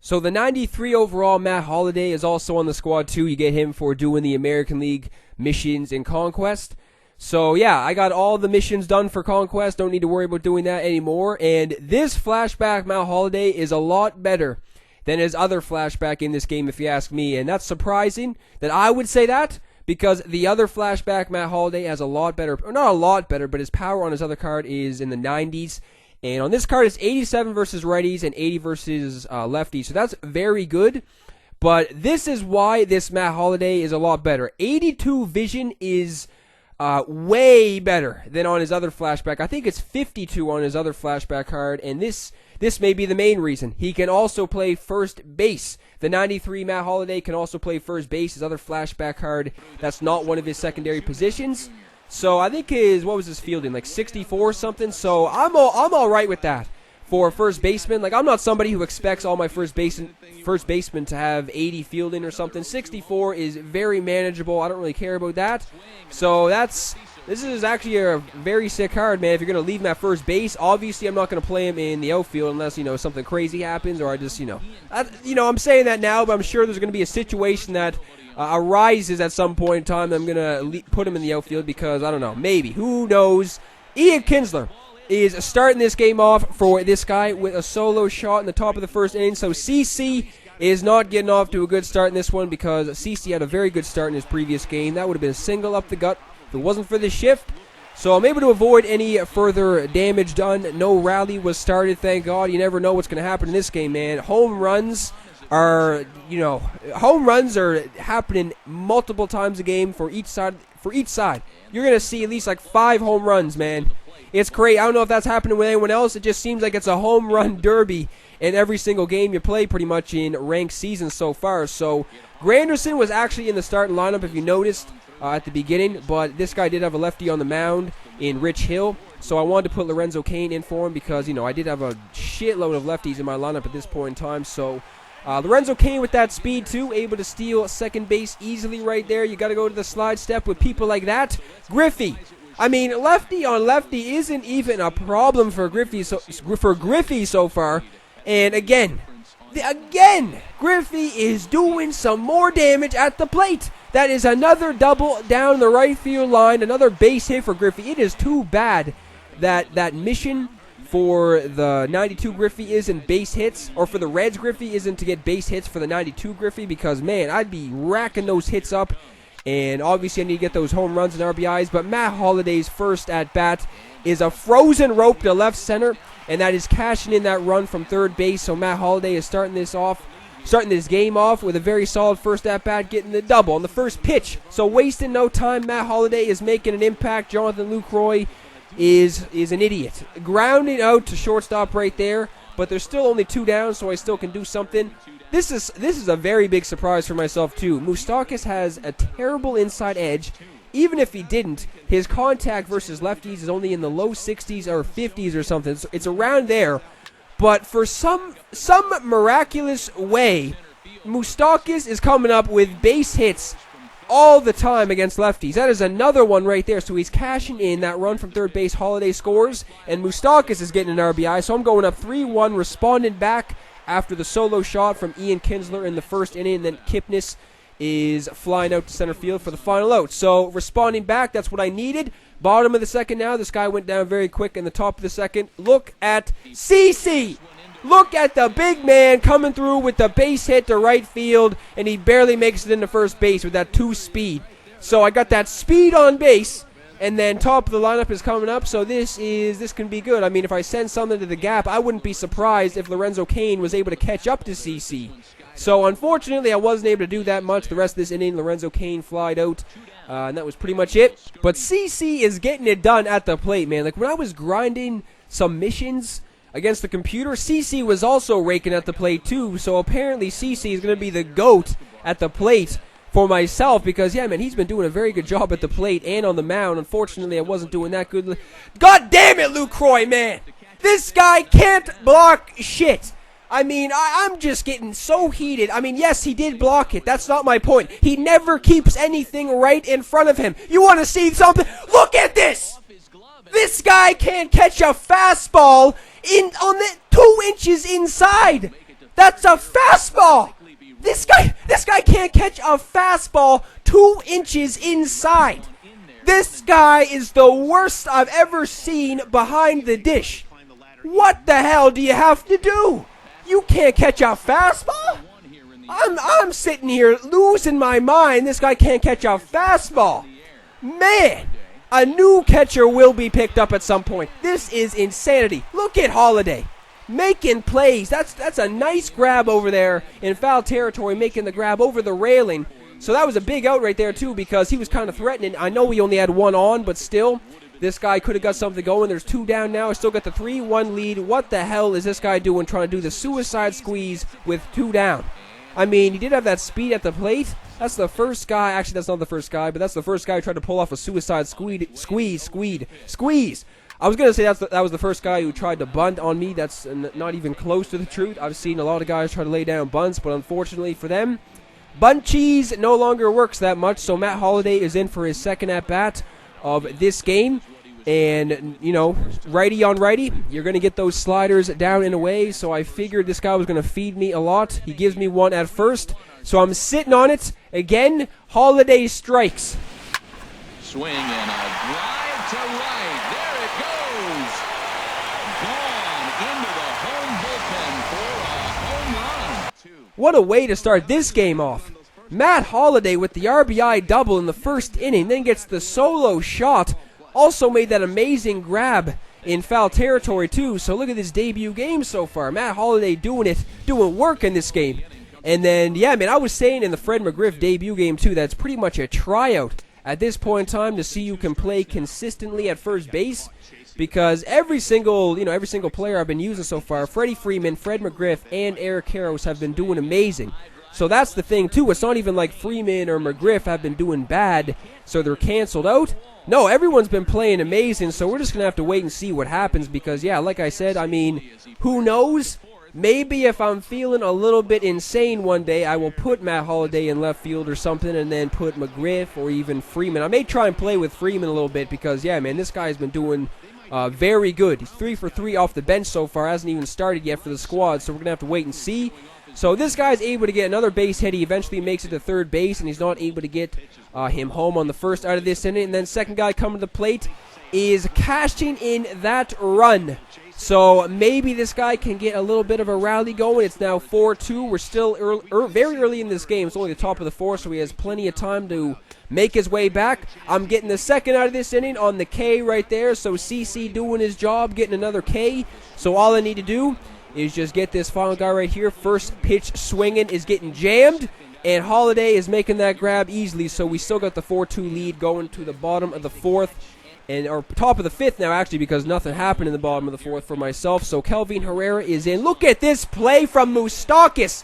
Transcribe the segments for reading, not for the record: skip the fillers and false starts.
So the 93 overall Matt Holliday is also on the squad too. You get him for doing the American League missions in Conquest. So yeah, I got all the missions done for Conquest. Don't need to worry about doing that anymore. And this flashback Matt Holliday is a lot better than his other flashback in this game, if you ask me. And that's surprising that I would say that, because the other flashback Matt Holliday has a lot better, or not a lot better, but his power on his other card is in the 90s. And on this card, it's 87 versus righties and 80 versus lefties. So that's very good. But this is why this Matt Holliday is a lot better. 82 vision is way better than on his other flashback. I think it's 52 on his other flashback card. And this may be the main reason. He can also play first base. The 93 Matt Holliday can also play first base. His other flashback card, that's not one of his secondary positions. So I think what was his fielding, like 64 or something? So I'm all right with that for first baseman. Like, I'm not somebody who expects all my first basemen to have 80 fielding or something. 64 is very manageable. I don't really care about that. So this is actually a very sick card, man. If you're going to leave him at first base, obviously I'm not going to play him in the outfield unless, something crazy happens, or I just, I'm saying that now, but I'm sure there's going to be a situation that arises at some point in time that I'm going to put him in the outfield because, I don't know, maybe. Who knows? Ian Kinsler is starting this game off for this guy with a solo shot in the top of the first inning. So CC is not getting off to a good start in this one because CC had a very good start in his previous game. That would have been a single up the gut if it wasn't for this shift. So I'm able to avoid any further damage done. No rally was started, thank God. You never know what's going to happen in this game, man. Home runs are happening multiple times a game for each side. You're going to see at least like 5 home runs, man. It's great. I don't know if that's happening with anyone else. It just seems like it's a home run derby in every single game you play pretty much in ranked seasons so far. So Granderson was actually in the starting lineup, if you noticed, at the beginning, but this guy did have a lefty on the mound in Rich Hill. So I wanted to put Lorenzo Cain in for him because, I did have a shitload of lefties in my lineup at this point in time. So Lorenzo Cain with that speed too, able to steal second base easily right there. You got to go to the slide step with people like that. Griffey. I mean, lefty on lefty isn't even a problem for Griffey so far. And again, Griffey is doing some more damage at the plate. That is another double down the right field line, another base hit for Griffey. It is too bad that mission for the 92 Griffey isn't base hits, or for the Reds Griffey isn't to get base hits for the 92 Griffey, because, man, I'd be racking those hits up. And obviously I need to get those home runs and RBIs. But Matt Holliday's first at-bat is a frozen rope to left center. And that is cashing in that run from third base. So Matt Holliday is starting this game off with a very solid first at-bat, getting the double on the first pitch. So wasting no time, Matt Holliday is making an impact. Jonathan Lucroy is an idiot. Grounding out to shortstop right there. But there's still only 2 down, so I still can do something. This is a very big surprise for myself too. Moustakas has a terrible inside edge. Even if he didn't, his contact versus lefties is only in the low 60s or 50s or something. So it's around there. But for some miraculous way, Moustakas is coming up with base hits all the time against lefties. That is another one right there. So he's cashing in that run from third base. Holliday scores, and Moustakas is getting an RBI. So I'm going up 3-1, responding back after the solo shot from Ian Kinsler in the first inning. And then Kipnis is flying out to center field for the final out. So responding back, that's what I needed. Bottom of the second now. This guy went down very quick in the top of the second. Look at CC. Look at the big man coming through with the base hit to right field, and he barely makes it into first base with that 2 speed. So I got that speed on base, and then top of the lineup is coming up, so this can be good. I mean, if I send something to the gap, I wouldn't be surprised if Lorenzo Cain was able to catch up to CC. So unfortunately, I wasn't able to do that much. The rest of this inning, Lorenzo Cain flied out, and that was pretty much it. But CC is getting it done at the plate, man. Like, when I was grinding some missions against the computer, CC was also raking at the plate too. So apparently CC is going to be the GOAT at the plate for myself, because, yeah, man, he's been doing a very good job at the plate and on the mound. Unfortunately, I wasn't doing that good. God damn it, Lucroy, man! This guy can't block shit. I mean, I'm just getting so heated. I mean, yes, he did block it. That's not my point. He never keeps anything right in front of him. You want to see something? Look at this! This guy can't catch a fastball on the 2 inches inside. That's a fastball! This guy can't catch a fastball 2 inches inside. This guy is the worst I've ever seen behind the dish. What the hell do you have to do? You can't catch a fastball? I'm sitting here losing my mind. This guy can't catch a fastball. Man, a new catcher will be picked up at some point. This is insanity. Look at Holliday making plays. That's a nice grab over there in foul territory, making the grab over the railing. So that was a big out right there too, because he was kind of threatening. I know we only had 1 on, but still, this guy could have got something going. There's 2 down now. Still got the 3-1 lead. What the hell is this guy doing, trying to do the suicide squeeze with 2 down? I mean, he did have that speed at the plate. That's the first guy. Actually, that's not the first guy, but that's the first guy who tried to pull off a suicide squeeze. I was going to say that was the first guy who tried to bunt on me. That's not even close to the truth. I've seen a lot of guys try to lay down bunts, but unfortunately for them, bunt cheese no longer works that much. So Matt Holliday is in for his second at-bat of this game. And, you know, righty on righty, you're going to get those sliders down and away. So I figured this guy was going to feed me a lot. He gives me 1 at first. So I'm sitting on it. Again, Holliday strikes. Swing and a drive to right. There it goes. Gone into the home bullpen for a home run. What a way to start this game off. Matt Holliday with the RBI double in the first inning, then gets the solo shot. Also made that amazing grab in foul territory too. So look at this debut game so far. Matt Holliday doing work in this game. And then, yeah, man, I was saying in the Fred McGriff debut game too, that's pretty much a tryout at this point in time to see who can play consistently at first base. Because every single player I've been using so far, Freddie Freeman, Fred McGriff, and Eric Karros have been doing amazing. So that's the thing too. It's not even like Freeman or McGriff have been doing bad, so they're canceled out. No, everyone's been playing amazing, so we're just going to have to wait and see what happens because, yeah, like I said, I mean, who knows? Maybe if I'm feeling a little bit insane one day, I will put Matt Holliday in left field or something and then put McGriff or even Freeman. I may try and play with Freeman a little bit because, yeah, man, this guy's been doing very good. He's 3 for 3 off the bench so far. Hasn't even started yet for the squad, so we're going to have to wait and see. So this guy's able to get another base hit. He eventually makes it to third base, and he's not able to get him home on the first out of this inning. And then second guy coming to the plate is cashing in that run. So maybe this guy can get a little bit of a rally going. It's now 4-2. We're still very early in this game. It's only the top of the 4th, so he has plenty of time to make his way back. I'm getting the second out of this inning on the K right there. So CC doing his job, getting another K. So all I need to do is just get this final guy right here. First pitch swinging is getting jammed, and Holliday is making that grab easily. So we still got the 4-2 lead going to the bottom of the 4th, or top of the 5th now actually, because nothing happened in the bottom of the 4th for myself. So Kelvin Herrera is in. Look at this play from Moustakas.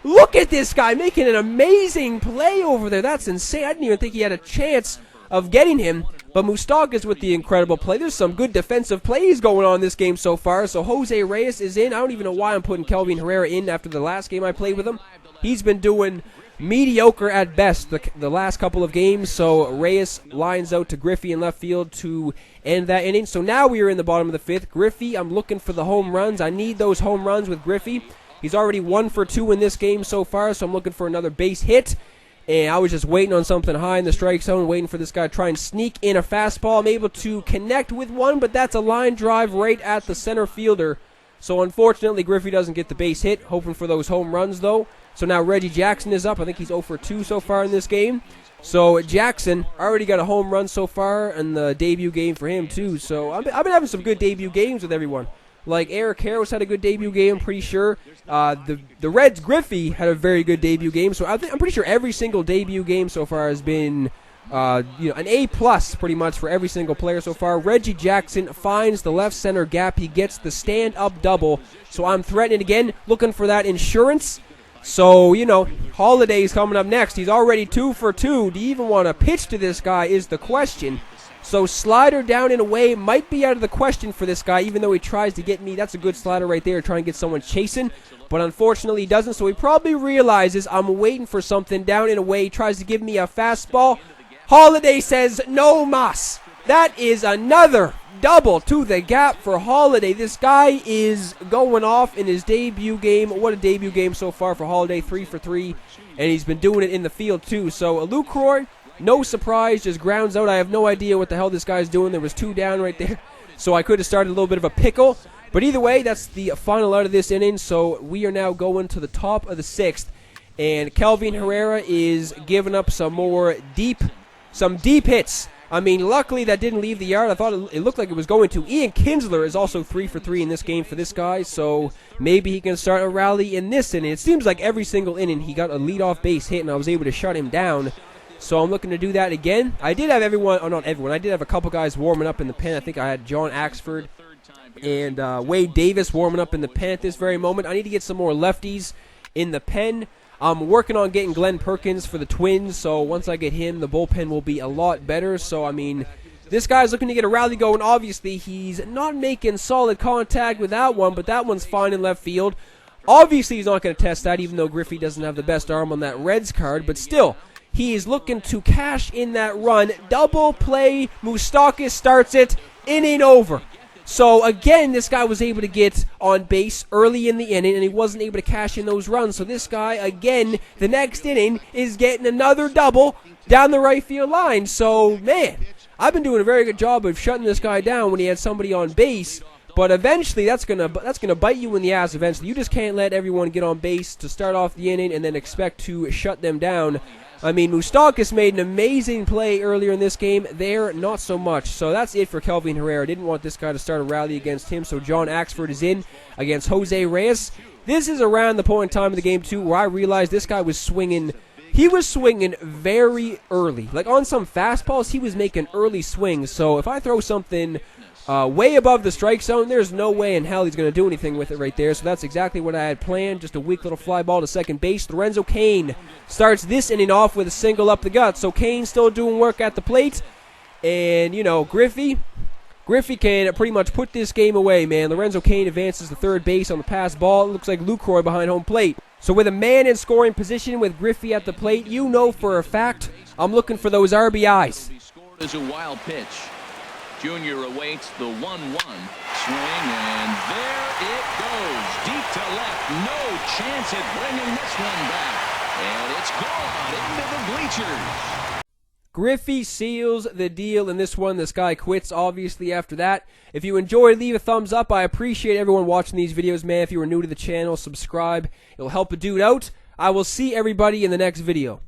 Look at this guy making an amazing play over there. That's insane. I didn't even think he had a chance of getting him. But Moustakas with the incredible play. There's some good defensive plays going on in this game so far. So Jose Reyes is in. I don't even know why I'm putting Kelvin Herrera in after the last game I played with him. He's been doing mediocre at best the last couple of games. So Reyes lines out to Griffey in left field to end that inning. So now we are in the bottom of the 5th. Griffey, I'm looking for the home runs. I need those home runs with Griffey. He's already 1 for 2 in this game so far, so I'm looking for another base hit. And I was just waiting on something high in the strike zone, waiting for this guy to try and sneak in a fastball. I'm able to connect with one, but that's a line drive right at the center fielder. So unfortunately, Griffey doesn't get the base hit. Hoping for those home runs, though. So now Reggie Jackson is up. I think he's 0 for 2 so far in this game. So Jackson already got a home run so far in the debut game for him, too. So I've been having some good debut games with everyone. Like Eric Karros had a good debut game, I'm pretty sure. The Reds' Griffey had a very good debut game. So I'm pretty sure every single debut game so far has been an A+ pretty much for every single player so far. Reggie Jackson finds the left center gap. He gets the stand-up double. So I'm threatening again, looking for that insurance. So, Holliday's coming up next. He's already 2 for 2. Do you even want to pitch to this guy is the question. So slider down and away might be out of the question for this guy, even though he tries to get me. That's a good slider right there, trying to get someone chasing. But unfortunately he doesn't, so he probably realizes I'm waiting for something down and away. He tries to give me a fastball. Holliday says, no mas. That is another double to the gap for Holliday. This guy is going off in his debut game. What a debut game so far for Holliday, 3 for 3, and he's been doing it in the field too. So Lucroy, no surprise, just grounds out. I have no idea what the hell this guy's doing. There was 2 down right there, so I could have started a little bit of a pickle. But either way, that's the final out of this inning. So we are now going to the top of the 6th, and Kelvin Herrera is giving up some deep hits. I mean, luckily that didn't leave the yard. I thought it looked like it was going to. Ian Kinsler is also 3 for 3 in this game for this guy, so maybe he can start a rally in this inning. It seems like every single inning he got a leadoff base hit, and I was able to shut him down. So I'm looking to do that again. I did have I did have a couple guys warming up in the pen. I think I had John Axford and Wade Davis warming up in the pen at this very moment. I need to get some more lefties in the pen. I'm working on getting Glenn Perkins for the Twins, so once I get him, the bullpen will be a lot better. So, I mean, this guy's looking to get a rally going. Obviously, he's not making solid contact with that one, but that one's fine in left field. Obviously, he's not going to test that, even though Griffey doesn't have the best arm on that Reds card, but still, he is looking to cash in that run. Double play, Moustakas starts it, inning over. So, again, this guy was able to get on base early in the inning, and he wasn't able to cash in those runs. So this guy, again, the next inning, is getting another double down the right field line. So, man, I've been doing a very good job of shutting this guy down when he had somebody on base. But eventually, that's gonna bite you in the ass eventually. You just can't let everyone get on base to start off the inning and then expect to shut them down. I mean, Moustakas made an amazing play earlier in this game. There, not so much. So that's it for Kelvin Herrera. Didn't want this guy to start a rally against him, so John Axford is in against Jose Reyes. This is around the point in time of the game, too, where I realized this guy was swinging. He was swinging very early. Like, on some fastballs, he was making early swings. So if I throw something way above the strike zone, there's no way in hell he's going to do anything with it right there. So that's exactly what I had planned. Just a weak little fly ball to second base. Lorenzo Cain starts this inning off with a single up the gut. So Cain still doing work at the plate. And, you know, Griffey can pretty much put this game away, man. Lorenzo Cain advances to third base on the pass ball. It looks like Lucroy behind home plate. So with a man in scoring position with Griffey at the plate, you know for a fact I'm looking for those RBIs. He scored as a wild pitch. Junior awaits the 1-1 swing, and there it goes. Deep to left. No chance at bringing this one back. And it's gone into the bleachers. Griffey seals the deal in this one. This guy quits, obviously, after that. If you enjoyed, leave a thumbs up. I appreciate everyone watching these videos, man. If you are new to the channel, subscribe. It'll help a dude out. I will see everybody in the next video.